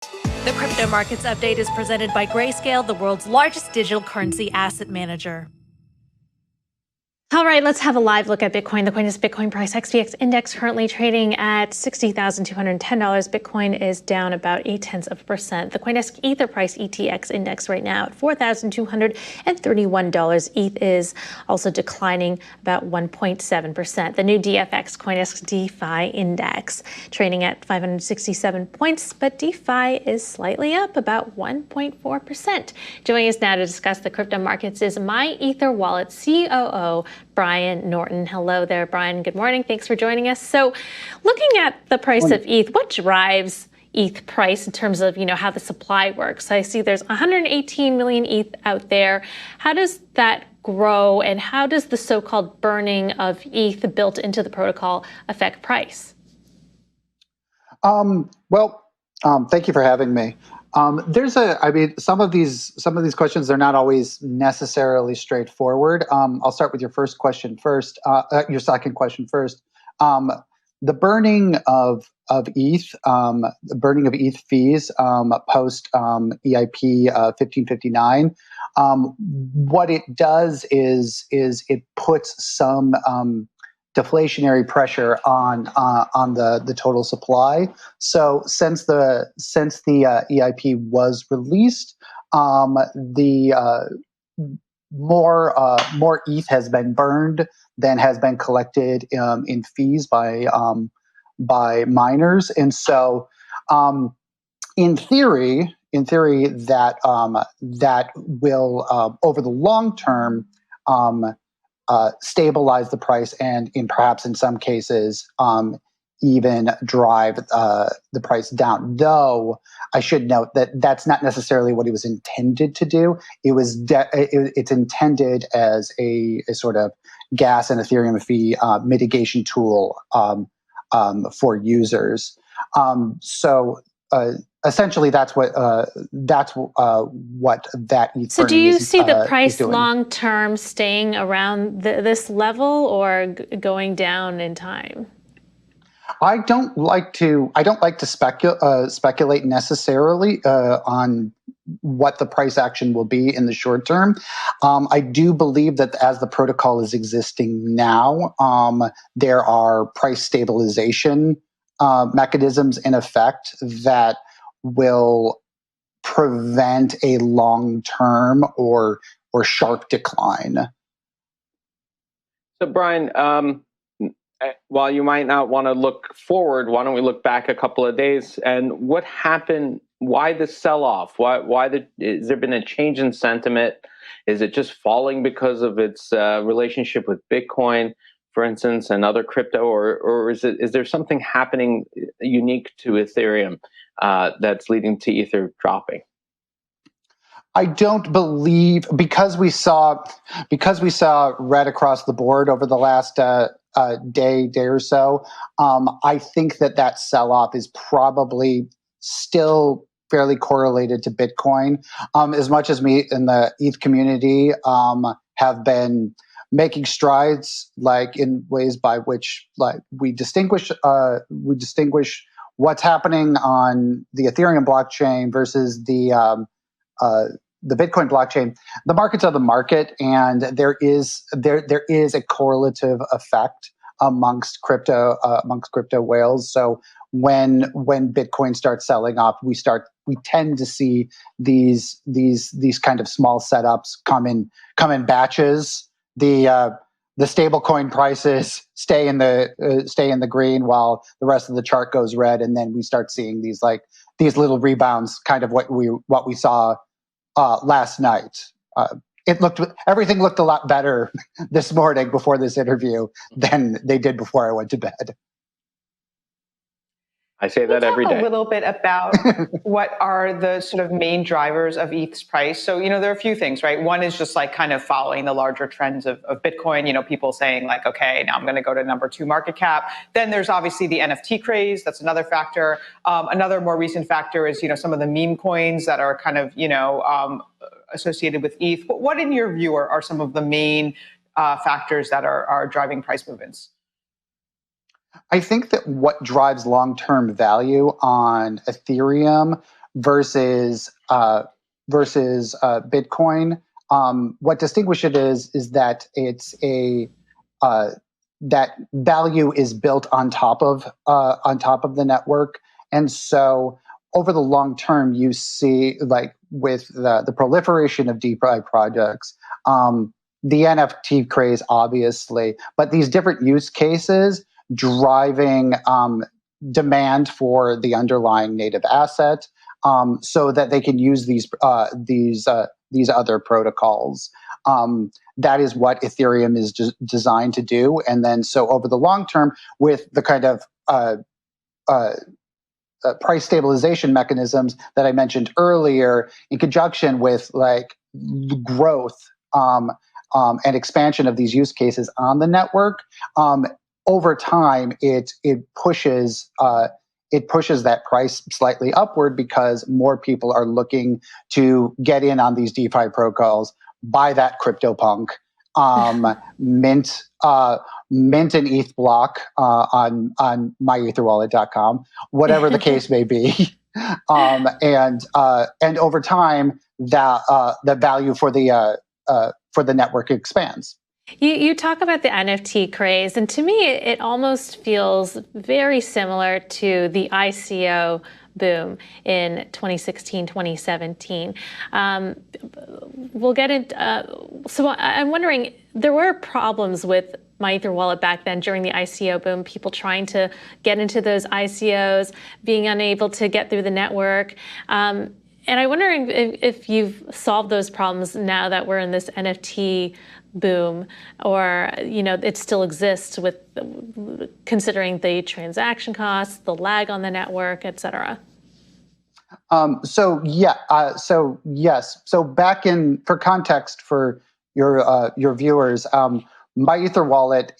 The Crypto Markets Update is presented by Grayscale, the world's largest digital currency asset manager. All right, let's have a live look at Bitcoin. The CoinDesk Bitcoin price XTX index currently trading at $60,210. Bitcoin is down about 0.8%. The CoinDesk Ether price ETX index right now at $4,231. ETH is also declining about 1.7%. The new DFX CoinDesk DeFi index trading at 567 points, but DeFi is slightly up about 1.4%. Joining us now to discuss the crypto markets is MyEtherWallet COO Brian Norton. Hello there, Brian. Good morning. Thanks for joining us. So looking at the price of ETH, what drives ETH price in terms of, how the supply works? I see there's 118 million ETH out there. How does that grow, and how does the so-called burning of ETH built into the protocol affect price? Thank you for having me. Some of these questions, they're not always necessarily straightforward. I'll start with your first question first. Your second question first. The burning of ETH, the burning of ETH fees post EIP 1559. What it does is it puts some deflationary pressure on the total supply. So since the EIP was released, the more ETH has been burned than has been collected in fees by miners, and so in theory that will over the long term stabilize the price, and perhaps in some cases even drive the price down. Though I should note that that's not necessarily what it was intended to do. It's intended as a sort of gas and Ethereum fee mitigation tool for users. Essentially, that's what that ETH. So, do you see the price long term staying around this level or going down in time? I don't like to speculate necessarily on what the price action will be in the short term. I do believe that as the protocol is existing now, there are price stabilization mechanisms in effect that will prevent a long-term or sharp decline. So, Brian, while you might not want to look forward, why don't we look back a couple of days? And what happened? Why the sell-off? Has there been a change in sentiment? Is it just falling because of its relationship with Bitcoin, for instance, and other crypto, or is there something happening unique to Ethereum that's leading to Ether dropping? I don't believe, because we saw red across the board over the last day or so. I think that sell-off is probably still fairly correlated to Bitcoin. As much as we in the ETH community have been making strides, like in ways by which we distinguish what's happening on the Ethereum blockchain versus the Bitcoin blockchain. The markets are the market, and there is a correlative effect amongst crypto whales. So when Bitcoin starts selling off, we tend to see these kind of small setups come in batches. The stablecoin prices stay in the green while the rest of the chart goes red, and then we start seeing these little rebounds, kind of what we saw last night. Everything looked a lot better this morning before this interview than they did before I went to bed. I say that every day. A little bit about what are the sort of main drivers of ETH's price. So, there are a few things, right? One is just kind of following the larger trends of Bitcoin, people saying okay, now I'm going to go to number 2 market cap. Then there's obviously the NFT craze. That's another factor. Another more recent factor is, some of the meme coins that are kind of, associated with ETH. But what in your view are some of the main factors that are driving price movements? I think that what drives long-term value on Ethereum versus Bitcoin. What distinguishes it is that it's that value is built on top of the network, and so over the long term, you see, like with the proliferation of DeFi projects, the NFT craze, obviously, but these different use cases driving demand for the underlying native asset, so that they can use these other protocols. That is what Ethereum is designed to do. And then, so over the long term, with the kind of price stabilization mechanisms that I mentioned earlier, in conjunction with like growth and expansion of these use cases on the network, over time it pushes that price slightly upward, because more people are looking to get in on these DeFi protocols, buy that CryptoPunk, mint an ETH block on MyEtherWallet.com, whatever the case may be, and over time the value for the network expands. You talk about the NFT craze, and to me, it almost feels very similar to the ICO boom in 2016, 2017. We'll get into, so I'm wondering, there were problems with MyEtherWallet back then during the ICO boom, people trying to get into those ICOs, being unable to get through the network. And I'm wondering if you've solved those problems now that we're in this NFT boom, or it still exists with considering the transaction costs, the lag on the network, et cetera. So yes. So back in, for context for your viewers, MyEtherWallet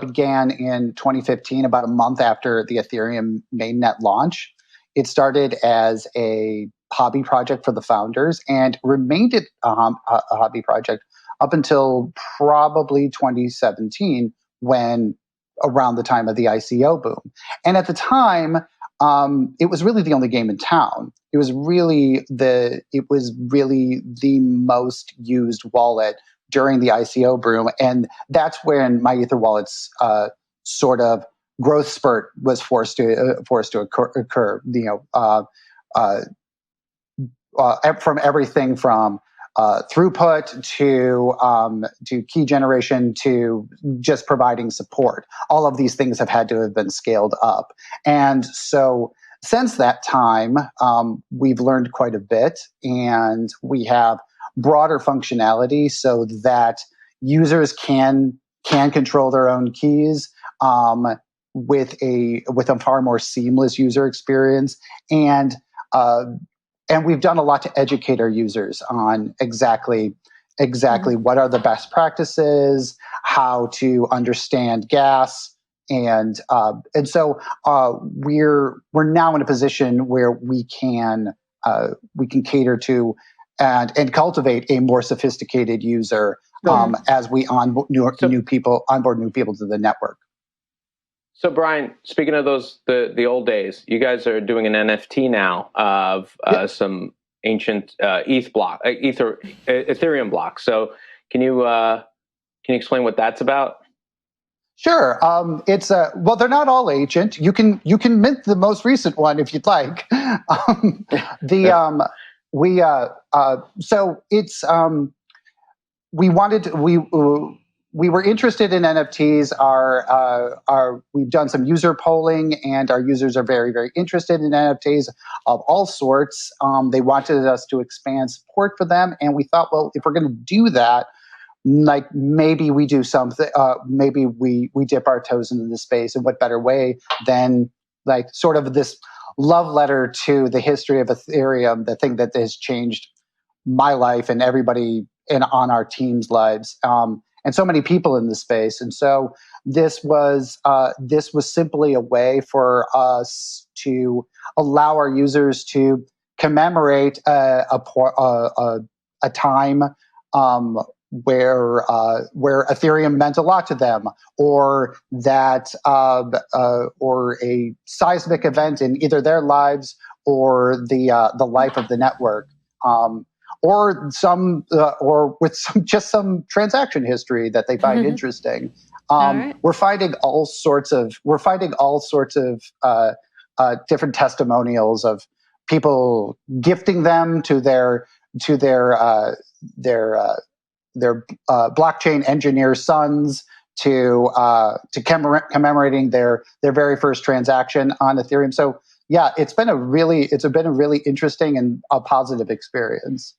began in 2015, about a month after the Ethereum mainnet launch. It started as a hobby project for the founders and remained a hobby project up until probably 2017, when around the time of the ICO boom. And at the time, it was really the only game in town. It was really the most used wallet during the ICO boom, and that's when MyEtherWallet's sort of growth spurt was forced to occur. From everything from throughput to key generation to just providing support. All of these things have had to have been scaled up. And so since that time, we've learned quite a bit, and we have broader functionality so that users can control their own keys with a far more seamless user experience. And we've done a lot to educate our users on exactly what are the best practices, how to understand gas, and so we're now in a position where we can cater to and cultivate a more sophisticated user as we onboard new people to the network. So Brian, speaking of the old days, you guys are doing an NFT now of some ancient Ethereum blocks. So can you explain what that's about? Sure. It's well, they're not all ancient. You can mint the most recent one if you'd like. So it's we were interested in NFTs. We've done some user polling, and our users are very, very interested in NFTs of all sorts. They wanted us to expand support for them, and we thought, well, if we're going to do that, like maybe we do something. Maybe we dip our toes into the space, and what better way than like sort of this love letter to the history of Ethereum, the thing that has changed my life and everybody on our team's lives. And so many people in the space. And so this was simply a way for us to allow our users to commemorate a time where Ethereum meant a lot to them, or that or a seismic event in either their lives or the life of the network, or with some transaction history that they find interesting. Right. We're finding all sorts of different testimonials of people gifting them to their blockchain engineer sons, to commemorating their very first transaction on Ethereum. So yeah, it's been a really interesting and a positive experience.